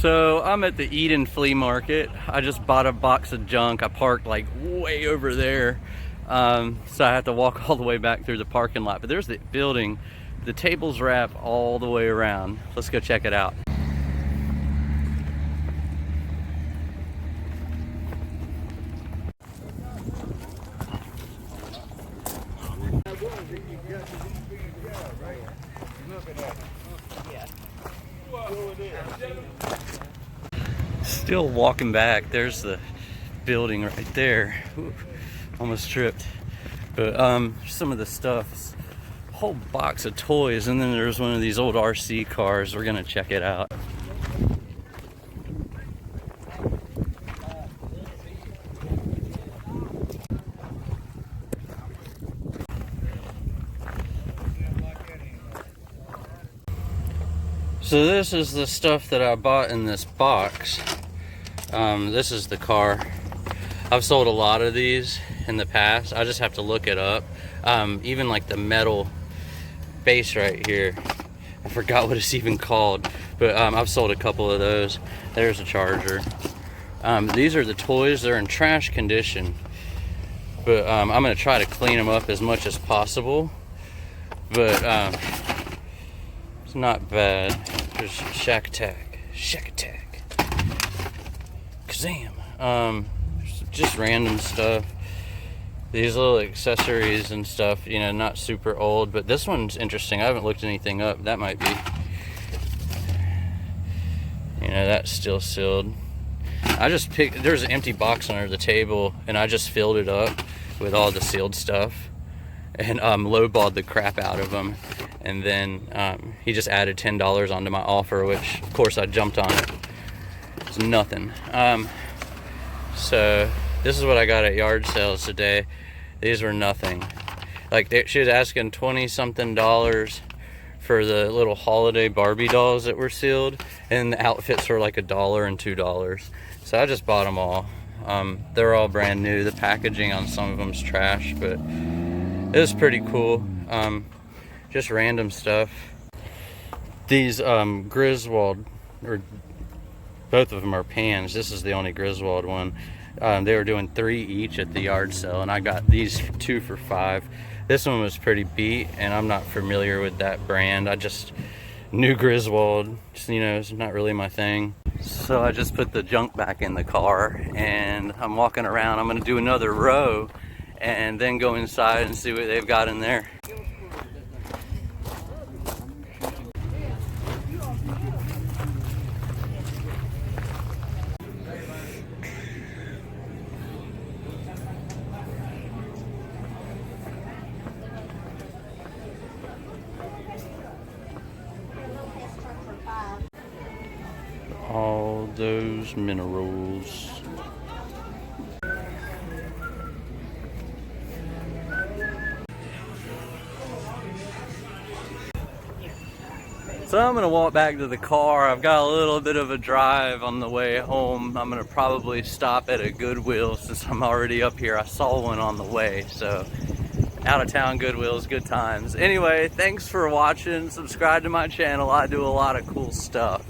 So I'm at the Eden Flea Market. I just bought a box of junk. I parked like way over there. So I have to walk all the way back through the parking lot. But there's the building. The tables wrap all the way around. Let's go check it out. Still walking back. There's the building right there. Ooh, almost tripped. But some of the stuff, a whole box of toys, and then there's one of these old RC cars. We're gonna check it out. So this is the stuff that I bought in this box. This is the car. I've sold a lot of these in the past. I just have to look it up. Even like the metal base right here. I forgot what it's even called, but I've sold a couple of those. There's a charger. These are the toys. They're in trash condition, but I'm gonna try to clean them up as much as possible. But it's not bad. There's Shack Attack. Kazam. Just random stuff. These little accessories and stuff, you know, not super old, but this one's interesting. I haven't looked anything up. That might be, you know, that's still sealed. I just picked, there's an empty box under the table, and I just filled it up with all the sealed stuff, and lowballed the crap out of them. And then he just added $10 onto my offer, which of course I jumped on it. It's nothing. So this is what I got at yard sales today. These were nothing. Like she was asking $20-something for the little holiday Barbie dolls that were sealed, and the outfits were like $1 and $2. So I just bought them all. They're all brand new. The packaging on some of them's trash, but it was pretty cool. Just random stuff. These Griswold, or both of them are pans. This is the only Griswold one. They were doing 3 each at the yard sale, and I got these 2 for $5. This one was pretty beat, and I'm not familiar with that brand. I just knew Griswold, just, you know, it's not really my thing. So I just put the junk back in the car, and I'm walking around. I'm gonna do another row and then go inside and see what they've got in there. All those minerals. So I'm gonna walk back to the car. I've got a little bit of a drive on the way home. I'm gonna probably stop at a Goodwill since I'm already up here. I saw one on the way, so out of town Goodwills, good times. Anyway, thanks for watching. Subscribe to my channel. I do a lot of cool stuff.